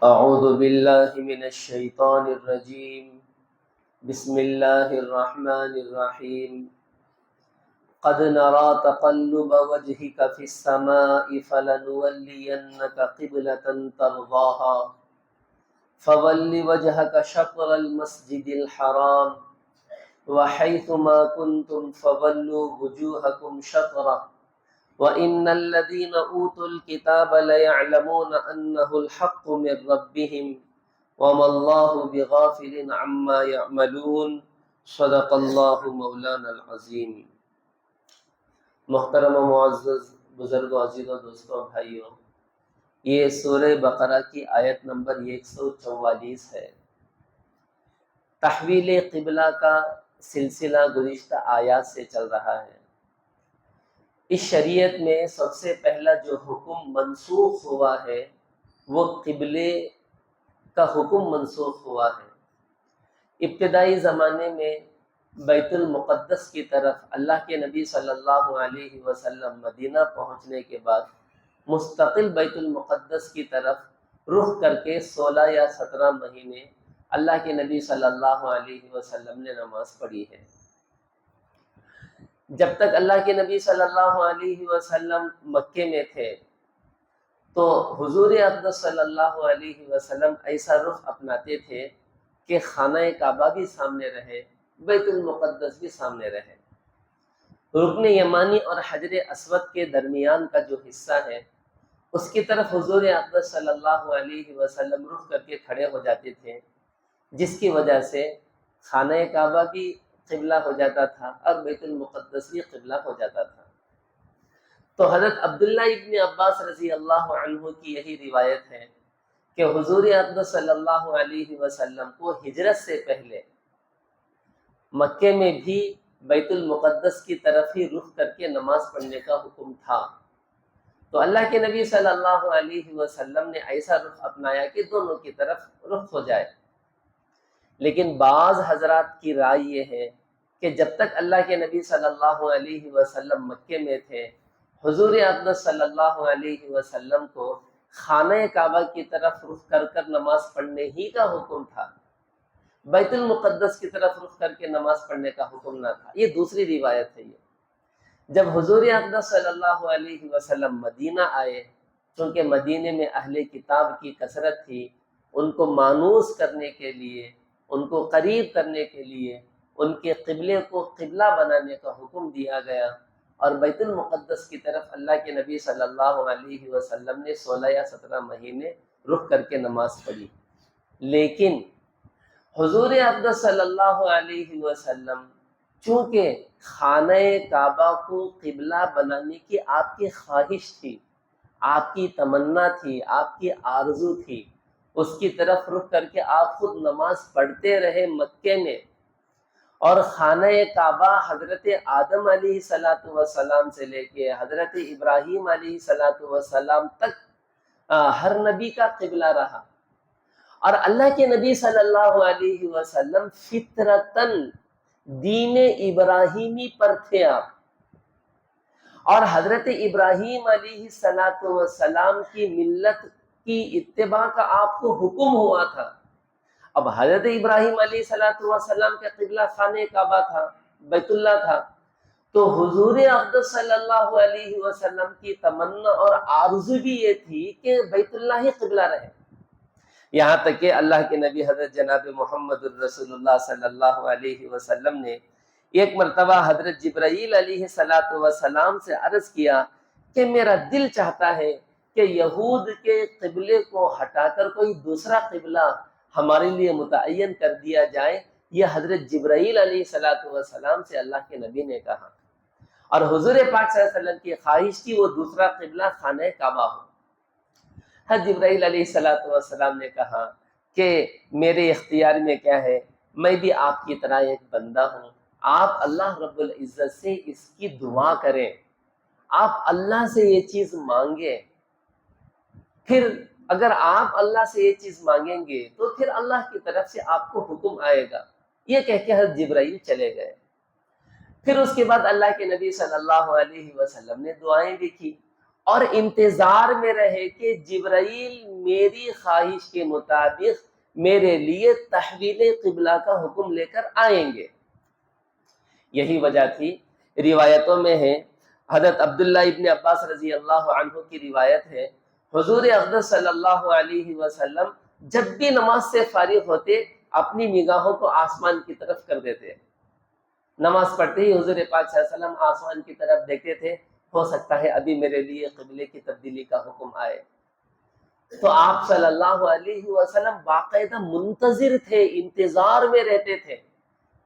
اعوذ باللہ من الشیطان الرجیم بسم اللہ الرحمن الرحیم قد نرى تقلب وجهك في السماء فلنولينك قبلة ترضاها فول وجهك شطر المسجد الحرام وحيث ما كنتم فولوا وجوهكم شطره وَإِنَّ الَّذِينَ أُوتُوا الْكِتَابَ لَيَعْلَمُونَ أَنَّهُ الْحَقُّ مِنْ رَبِّهِمْ وَمَا اللَّهُ بِغَافِلٍ عَمَّا يَعْمَلُونَ صدق اللہ مولانا العظیم۔ محترم و معزز بزرگوں، عزیزوں، دوستوں، بھائیوں، یہ سورہ بقرہ کی آیت نمبر 144 ہے۔ تحویل قبلہ کا سلسلہ گزشتہ آیات سے چل رہا ہے۔ اس شریعت میں سب سے پہلا جو حکم منسوخ ہوا ہے وہ قبلے کا حکم منسوخ ہوا ہے۔ ابتدائی زمانے میں بیت المقدس کی طرف اللہ کے نبی صلی اللہ علیہ وسلم مدینہ پہنچنے کے بعد مستقل بیت المقدس کی طرف رخ کر کے 16 یا 17 مہینے اللہ کے نبی صلی اللہ علیہ وسلم نے نماز پڑھی ہے۔ جب تک اللہ کے نبی صلی اللہ علیہ وسلم مکے میں تھے تو حضور اقدس صلی اللہ علیہ وسلم ایسا رخ اپناتے تھے کہ خانہ کعبہ بھی سامنے رہے، بیت المقدس بھی سامنے رہے۔ رکن یمانی اور حجر اسود کے درمیان کا جو حصہ ہے اس کی طرف حضور اقدس صلی اللہ علیہ وسلم رخ کر کے کھڑے ہو جاتے تھے، جس کی وجہ سے خانہ کعبہ بھی قبلہ ہو جاتا تھا اور بیت المقدس بھی قبلہ ہو جاتا تھا۔ تو حضرت عبداللہ ابن عباس رضی اللہ عنہ کی یہی روایت ہے کہ حضور اقدس صلی اللہ علیہ وسلم کو ہجرت سے پہلے مکے میں بھی بیت المقدس کی طرف ہی رخ کر کے نماز پڑھنے کا حکم تھا۔ تو اللہ کے نبی صلی اللہ علیہ وسلم نے ایسا رخ اپنایا کہ دونوں کی طرف رخ ہو جائے۔ لیکن بعض حضرات کی رائے یہ ہے کہ جب تک اللہ کے نبی صلی اللہ علیہ وسلم مکے میں تھے، حضور اقدس صلی اللہ علیہ وسلم کو خانہ کعبہ کی طرف رخ کر کر نماز پڑھنے ہی کا حکم تھا، بیت المقدس کی طرف رخ کر کے نماز پڑھنے کا حکم نہ تھا۔ یہ دوسری روایت ہے۔ یہ جب حضور اقدس صلی اللہ علیہ وسلم مدینہ آئے، چونکہ مدینے میں اہل کتاب کی کثرت تھی، ان کو مانوس کرنے کے لیے، ان کو قریب کرنے کے لیے ان کے قبلے کو قبلہ بنانے کا حکم دیا گیا، اور بیت المقدس کی طرف اللہ کے نبی صلی اللہ علیہ وسلم نے 16 یا 17 مہینے رخ کر کے نماز پڑھی۔ لیکن حضور اقدس صلی اللہ علیہ وسلم چونکہ خانہ کعبہ کو قبلہ بنانے کی آپ کی خواہش تھی، آپ کی تمنا تھی، آپ کی آرزو تھی، اس کی طرف رخ کر کے آپ خود نماز پڑھتے رہے مکے میں، اور خانہ کعبہ حضرت آدم علیہ السلام سے لے کے حضرت ابراہیم علیہ السلام تک ہر نبی کا قبلہ رہا، اور اللہ کے نبی صلی اللہ علیہ وسلم فطرتاً دین ابراہیمی پر تھے آپ، اور حضرت ابراہیم علیہ السلام کی ملت کی اتباع کا آپ کو حکم ہوا تھا۔ اب حضرت ابراہیم علیہ السلام کا قبلہ خانہ کعبہ تھا، بیت اللہ تھا، تو حضور اقدس صلی اللہ علیہ وسلم کی تمنا اور آرزو بھی یہ تھی کہ بیت اللہ ہی قبلہ رہے۔ یہاں تک کہ اللہ کے نبی حضرت جناب محمد الرسول اللہ صلی اللہ علیہ وسلم نے ایک مرتبہ حضرت جبرائیل علیہ السلام سے عرض کیا کہ میرا دل چاہتا ہے کہ یہود کے قبلے کو ہٹا کر کوئی دوسرا قبلہ ہمارے لیے متعین کر دیا جائے۔ یہ حضرت جبرائیل علیہ السلام سے اللہ کے نبی نے کہا، اور حضور پاک صلی اللہ علیہ وسلم کی خواہش تھی وہ دوسرا قبلہ خانہ کعبہ ہو۔ حضرت جبرائیل علیہ السلام نے کہا کہ میرے اختیار میں کیا ہے، میں بھی آپ کی طرح ایک بندہ ہوں، آپ اللہ رب العزت سے اس کی دعا کریں، آپ اللہ سے یہ چیز مانگیں، پھر اگر آپ اللہ سے یہ چیز مانگیں گے تو پھر اللہ کی طرف سے آپ کو حکم آئے گا۔ یہ کہہ کے حضرت جبرائیل چلے گئے۔ پھر اس کے بعد اللہ کے نبی صلی اللہ علیہ وسلم نے دعائیں بھی کی اور انتظار میں رہے کہ جبرائیل میری خواہش کے مطابق میرے لیے تحویل قبلہ کا حکم لے کر آئیں گے۔ یہی وجہ تھی، روایتوں میں ہے، حضرت عبداللہ ابن عباس رضی اللہ عنہ کی روایت ہے، حضور اقدس صلی اللہ علیہ وسلم جب بھی نماز سے فارغ ہوتے اپنی نگاہوں کو آسمان کی طرف کر دیتے۔ نماز پڑھتے ہی حضور پاک صلی اللہ علیہ وسلم آسمان کی طرف دیکھتے تھے، ہو سکتا ہے ابھی میرے لیے قبلے کی تبدیلی کا حکم آئے۔ تو آپ صلی اللہ علیہ وسلم باقاعدہ منتظر تھے، انتظار میں رہتے تھے،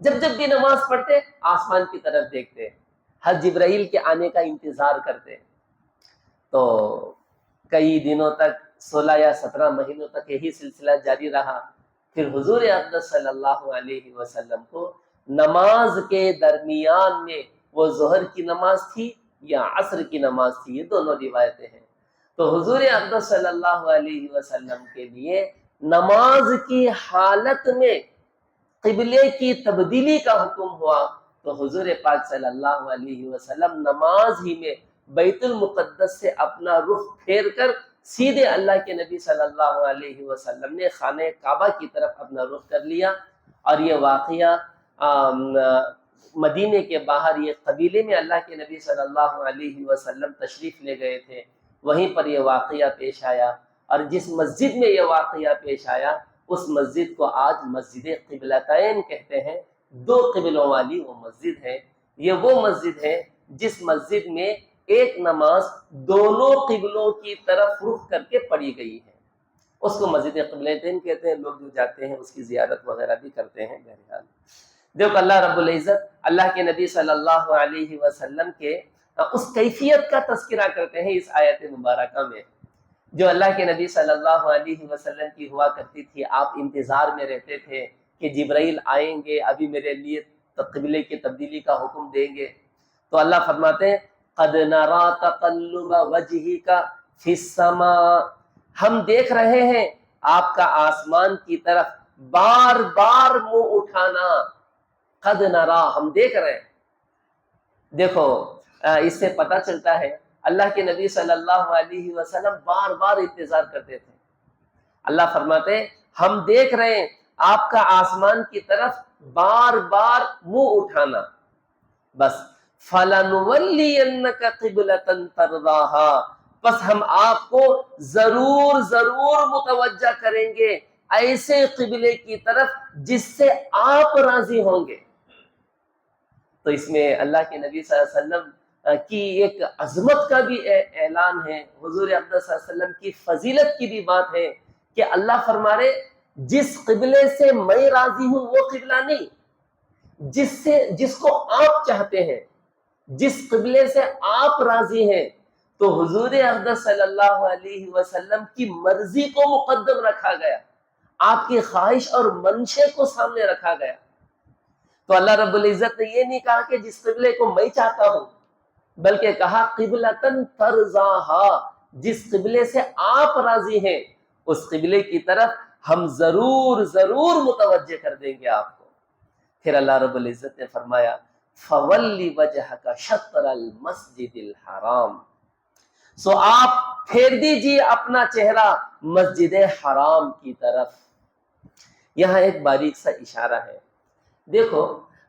جب جب بھی نماز پڑھتے آسمان کی طرف دیکھتے، ہر جبرائیل کے آنے کا انتظار کرتے۔ تو کئی دنوں تک 16 یا 17 مہینوں تک یہی سلسلہ جاری رہا۔ پھر حضور اقدس صلی اللہ علیہ وسلم کو نماز کے درمیان میں، وہ ظہر کی نماز تھی یا عصر کی نماز تھی، یہ دونوں روایتیں ہیں، تو حضور اقدس صلی اللہ علیہ وسلم کے لیے نماز کی حالت میں قبلے کی تبدیلی کا حکم ہوا، تو حضور پاک صلی اللہ علیہ وسلم نماز ہی میں بیت المقدس سے اپنا رخ پھیر کر سیدھے اللہ کے نبی صلی اللہ علیہ وسلم نے خانہ کعبہ کی طرف اپنا رخ کر لیا۔ اور یہ واقعہ مدینے کے باہر یہ قبیلے میں اللہ کے نبی صلی اللہ علیہ وسلم تشریف لے گئے تھے، وہیں پر یہ واقعہ پیش آیا، اور جس مسجد میں یہ واقعہ پیش آیا اس مسجد کو آج مسجد قبلتین کہتے ہیں، دو قبلوں والی وہ مسجد ہے۔ یہ وہ مسجد ہے جس مسجد میں ایک نماز دونوں قبلوں کی طرف رخ کر کے پڑھی گئی ہے، اس کو مسجد قبلتین کہتے ہیں۔ لوگ جو جاتے ہیں اس کی زیارت وغیرہ بھی کرتے ہیں۔ بہرحال دیکھو اللہ رب العزت اللہ کے نبی صلی اللہ علیہ وسلم کے اس کیفیت کا تذکرہ کرتے ہیں اس آیت مبارکہ میں، جو اللہ کے نبی صلی اللہ علیہ وسلم کی ہوا کرتی تھی۔ آپ انتظار میں رہتے تھے کہ جبرائیل آئیں گے، ابھی میرے لیے قبلے کی تبدیلی کا حکم دیں گے۔ تو اللہ فرماتے ہیں قد نرى تقلب وجهك في السماء، ہم دیکھ رہے ہیں آپ کا آسمان کی طرف بار بار منہ اٹھانا۔ قد نرى، ہم دیکھ رہے ہیں۔ دیکھو اس سے پتہ چلتا ہے اللہ کے نبی صلی اللہ علیہ وسلم بار بار انتظار کرتے تھے۔ اللہ فرماتے ہیں ہم دیکھ رہے ہیں آپ کا آسمان کی طرف بار بار منہ اٹھانا۔ بس فَلَنُوَلِّيَنَّكَ قِبْلَةً تَرْضَاهَا، بس ہم آپ کو ضرور ضرور متوجہ کریں گے ایسے قبلے کی طرف جس سے آپ راضی ہوں گے۔ تو اس میں اللہ کے نبی صلی اللہ علیہ وسلم کی ایک عظمت کا بھی اعلان ہے، حضور اقدس صلی اللہ علیہ وسلم کی فضیلت کی بھی بات ہے کہ اللہ فرما رہے جس قبلے سے میں راضی ہوں وہ قبلہ نہیں، جس کو آپ چاہتے ہیں، جس قبلے سے آپ راضی ہیں، تو حضور اقدس صلی اللہ علیہ وسلم کی مرضی کو مقدم رکھا گیا، آپ کی خواہش اور منشے کو سامنے رکھا گیا۔ تو اللہ رب العزت نے یہ نہیں کہا کہ جس قبلے کو میں چاہتا ہوں، بلکہ کہا قبلتن ترضاہا، جس قبلے سے آپ راضی ہیں اس قبلے کی طرف ہم ضرور ضرور متوجہ کر دیں گے آپ کو۔ پھر اللہ رب العزت نے فرمایا فَوَلِّ وَجْهَكَ شَطْرَ الْمَسْجِدِ الْحَرَامِ، سو آپ پھیر دیجیے اپنا چہرہ مسجد حرام کی طرف۔ یہاں ایک باریک سا اشارہ ہے، دیکھو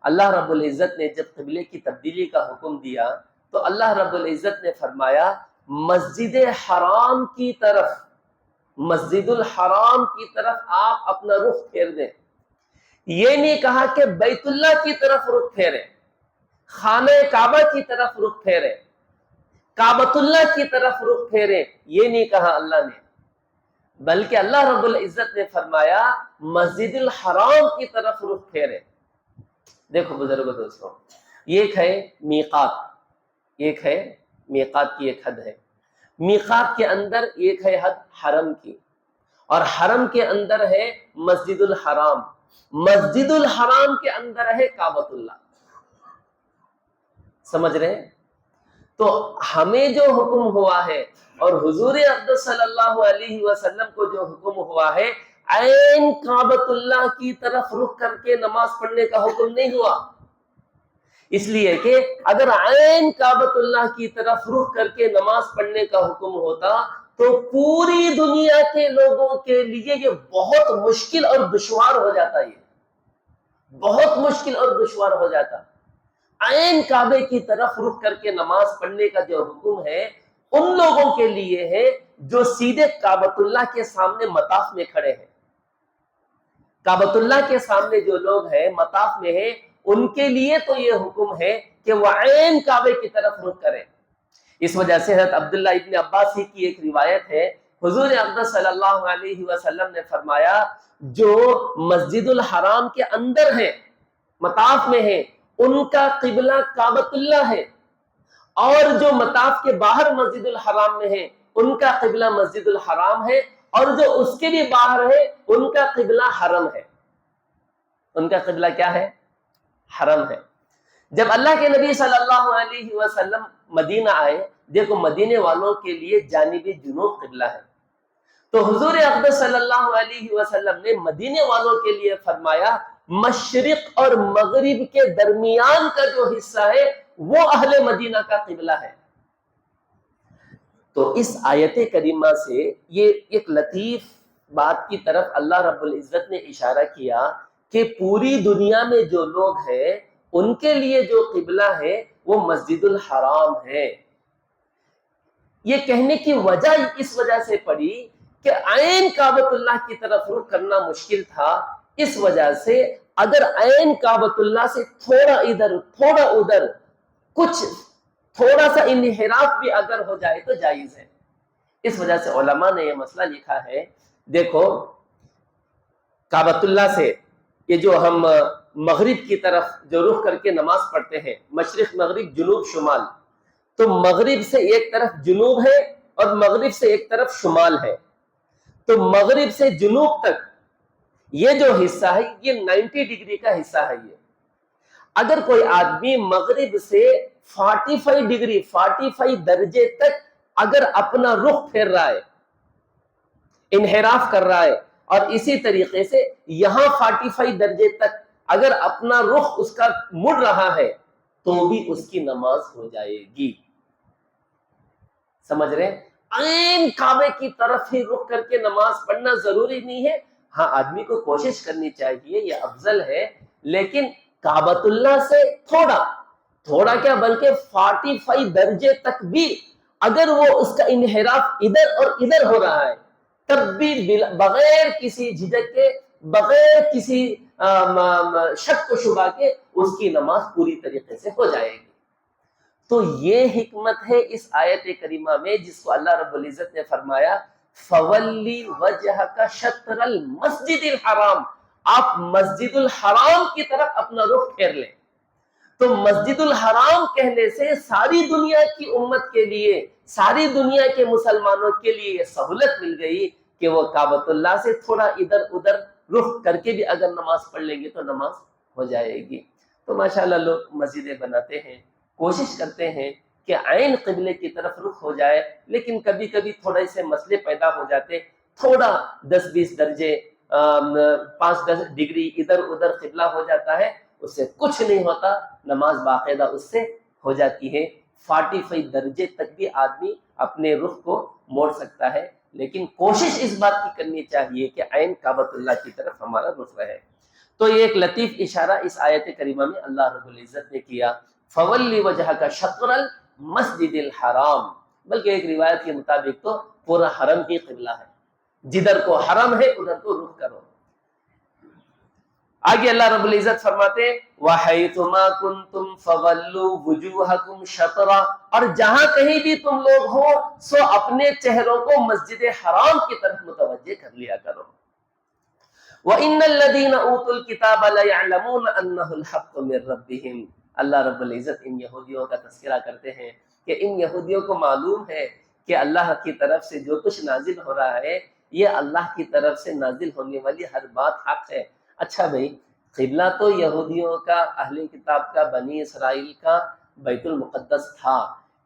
اللہ رب العزت نے جب قبلے کی تبدیلی کا حکم دیا تو اللہ رب العزت نے فرمایا مسجد حرام کی طرف، مسجد الحرام کی طرف آپ اپنا رخ پھیر دیں۔ یہ نہیں کہا کہ بیت اللہ کی طرف رخ پھیریں، خانہ کعبہ کی طرف رخ پھیریں، کعبۃ اللہ کی طرف رخ پھیریں، یہ نہیں کہا اللہ نے، بلکہ اللہ رب العزت نے فرمایا مسجد الحرام کی طرف رخ پھیریں۔ دیکھو بزرگو دوستوں، ایک ہے میقات، ایک ہے میقات کی ایک حد ہے، میقات کے اندر ایک ہے حد حرم کی، اور حرم کے اندر ہے مسجد الحرام، مسجد الحرام کے اندر ہے کعبۃ اللہ۔ سمجھ رہے ہیں؟ تو ہمیں جو حکم ہوا ہے اور حضور اقدس صلی اللہ علیہ وسلم کو جو حکم ہوا ہے، عین کعبۃ اللہ کی طرف رخ کر کے نماز پڑھنے کا حکم نہیں ہوا، اس لیے کہ اگر عین کعبۃ اللہ کی طرف رخ کر کے نماز پڑھنے کا حکم ہوتا تو پوری دنیا کے لوگوں کے لیے یہ بہت مشکل اور دشوار ہو جاتا، یہ بہت مشکل اور دشوار ہو جاتا۔ عین کعبے کی طرف رخ کر کے نماز پڑھنے کا جو حکم ہے ان لوگوں کے لیے ہے جو سیدھے کعبۃ اللہ کے سامنے مطاف میں کھڑے ہیں۔ کعبۃ اللہ کے سامنے جو لوگ ہیں مطاف میں ہیں، ان کے لیے تو یہ حکم ہے کہ وہ عین کعبے کی طرف رخ کریں۔ اس وجہ سے حضرت عبداللہ ابن عباس ہی کی ایک روایت ہے، حضور اقدس صلی اللہ علیہ وسلم نے فرمایا جو مسجد الحرام کے اندر ہیں، مطاف میں ہیں، ان کا قبلہ کعبۃ اللہ ہے، اور جو مطاف کے باہر مسجد الحرام میں ہیں ان کا قبلہ مسجد الحرام ہے، اور جو اس کے بھی باہر ہے ان کا قبلہ حرم ہے۔ ان کا قبلہ کیا ہے؟ حرم ہے۔ جب اللہ کے نبی صلی اللہ علیہ وسلم مدینہ آئے، دیکھو مدینے والوں کے لیے جانب جنوب قبلہ ہے، تو حضور اقدس صلی اللہ علیہ وسلم نے مدینے والوں کے لیے فرمایا مشرق اور مغرب کے درمیان کا جو حصہ ہے وہ اہل مدینہ کا قبلہ ہے۔ تو اس آیت کریمہ سے یہ ایک لطیف بات کی طرف اللہ رب العزت نے اشارہ کیا کہ پوری دنیا میں جو لوگ ہیں ان کے لیے جو قبلہ ہے وہ مسجد الحرام ہے۔ یہ کہنے کی وجہ اس وجہ سے پڑی کہ عین کعبۃ اللہ کی طرف رخ کرنا مشکل تھا، اس وجہ سے اگر عین کعبۃ اللہ سے تھوڑا ادھر تھوڑا ادھر کچھ تھوڑا سا انحراف بھی اگر ہو جائے تو جائز ہے۔ اس وجہ سے علماء نے یہ مسئلہ لکھا ہے، دیکھو کعبۃ اللہ سے یہ جو ہم مغرب کی طرف جو رخ کر کے نماز پڑھتے ہیں، مشرق مغرب جنوب شمال، تو مغرب سے ایک طرف جنوب ہے اور مغرب سے ایک طرف شمال ہے، تو مغرب سے جنوب تک یہ جو حصہ ہے یہ 90 ڈگری کا حصہ ہے۔ یہ اگر کوئی آدمی مغرب سے 45 ڈگری 45 درجے تک اگر اپنا رخ پھیر رہا ہے، انحراف کر رہا ہے، اور اسی طریقے سے یہاں 45 درجے تک اگر اپنا رخ اس کا مڑ رہا ہے تو بھی اس کی نماز ہو جائے گی۔ سمجھ رہے ہیں؟ عین کعبے کی طرف ہی رخ کر کے نماز پڑھنا ضروری نہیں ہے، ہاں آدمی کو کوشش کرنی چاہیے، یہ افضل ہے، لیکن کعبۃ اللہ سے تھوڑا کیا بلکہ 45 درجے تک بھی اگر وہ اس کا انحراف ادھر اور ادھر ہو رہا ہے تب بھی بغیر کسی جھجک کے، بغیر کسی شک و شبہ کے اس کی نماز پوری طریقے سے ہو جائے گی۔ تو یہ حکمت ہے اس آیت کریمہ میں، جس کو اللہ رب العزت نے فرمایا فَوَلِّ وَجْهَكَ شَطْرَ الْمَسْجِدِ الْحَرَامِ، آپ مسجد الحرام کی طرف اپنا رخ پھیر لیں۔ تو مسجد الحرام کہنے سے ساری دنیا کی امت کے لیے، ساری دنیا کے مسلمانوں کے لیے یہ سہولت مل گئی کہ وہ کعبۃ اللہ سے تھوڑا ادھر ادھر رخ کر کے بھی اگر نماز پڑھ لیں گے تو نماز ہو جائے گی۔ تو ماشاءاللہ لوگ مسجدیں بناتے ہیں، کوشش کرتے ہیں کہ عین قبلے کی طرف رخ ہو جائے، لیکن کبھی کبھی تھوڑے سے مسئلے پیدا ہو جاتے، تھوڑا 10-20 درجے 5-10 ڈگری ادھر ادھر قبلہ ہو جاتا ہے، اس سے کچھ نہیں ہوتا، نماز باقاعدہ اس سے ہو جاتی ہے۔ 45 درجے تک بھی آدمی اپنے رخ کو موڑ سکتا ہے، لیکن کوشش اس بات کی کرنی چاہیے کہ عین کعبۃ اللہ کی طرف ہمارا رخ رہے۔ تو یہ ایک لطیف اشارہ اس آیت کریمہ میں اللہ رب العزت نے کیا، فَوَلِّ وَجْهَكَ شَطْرَ الْمَسْجِدِ الْحَرَامِ، بلکہ ایک روایت کے مطابق تو پورا حرم ہی قبلہ ہے، جدھر کو حرم ہے ادھر کو رخ کرو۔ آگے اللہ رب العزت فرماتے ہیں وَحَيْثُمَا كُنْتُمْ فَوَلُّوا وُجُوهَكُمْ شَطْرًا، اور جہاں کہیں بھی تم لوگ ہو سو اپنے چہروں کو مسجد حرام کی طرف متوجہ کر لیا کرو۔ وَإِنَّ الَّذِينَ أُوتُوا الْكِتَابَ لَيَعْلَمُونَ أَنَّهُ الْحَقُّ مِنْ رَبِّهِمْ، اللہ رب العزت ان یہودیوں کا تذکرہ کرتے ہیں کہ ان یہودیوں کو معلوم ہے کہ اللہ کی طرف سے جو کچھ نازل ہو رہا ہے یہ اللہ کی طرف سے نازل ہونے والی ہر بات حق ہے۔ اچھا بھائی، قبلہ تو یہودیوں کا، اہل کتاب کا، بنی اسرائیل کا بیت المقدس تھا،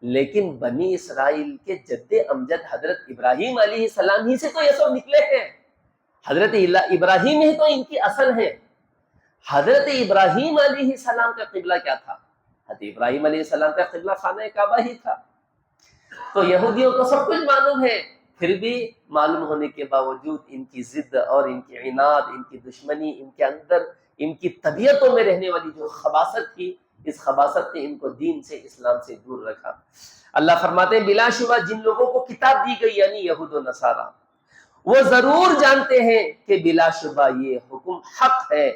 لیکن بنی اسرائیل کے جد امجد حضرت ابراہیم علیہ السلام ہی سے تو یہ سب نکلے ہیں، حضرت ابراہیم ہی تو ان کی اصل ہے۔ حضرت ابراہیم علیہ السلام کا قبلہ کیا تھا؟ حضرت ابراہیم علیہ السلام کا قبلہ خانہ کعبہ ہی تھا۔ تو یہودیوں کو سب کچھ معلوم ہے پھر بھی معلوم ہونے کے باوجود ان کی ضد اور ان کی عناد، ان کی دشمنی، ان کے اندر ان کی طبیعتوں میں رہنے والی جو خباثت تھی، اس خباثت نے ان کو دین سے، اسلام سے دور رکھا۔ اللہ فرماتے ہیں بلا شبہ جن لوگوں کو کتاب دی گئی یعنی یہود و نصارہ، وہ ضرور جانتے ہیں کہ بلا شبہ یہ حکم حق ہے،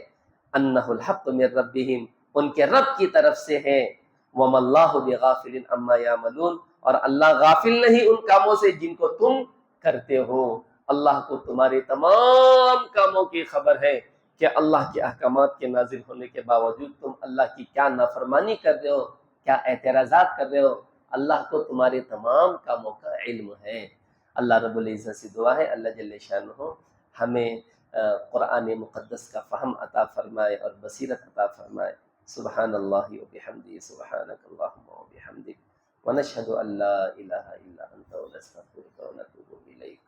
انہ الحق من ربہم، ان کے رب کی طرف سے ہے، وما اللہ بغافل عما یعملون، اور اللہ غافل نہیں ان کاموں سے جن کو تم کرتے ہو۔ اللہ کو تمہارے تمام کاموں کی خبر ہے کہ اللہ کے احکامات کے نازل ہونے کے باوجود تم اللہ کی کیا نافرمانی کر رہے ہو، کیا اعتراضات کر رہے ہو، اللہ کو تمہارے تمام کاموں کا علم ہے۔ اللہ رب العزت سے دعا ہے اللہ جل شانہ ہمیں قرآن مقدس کا فہم عطا فرمائے اور بصیرت عطا فرمائے۔ سبحان اللہ وبحمدہ، سبحانک اللہم وبحمدک، ونشہد ان لا الہ الا انت ونستغفرک ونتوب الیک۔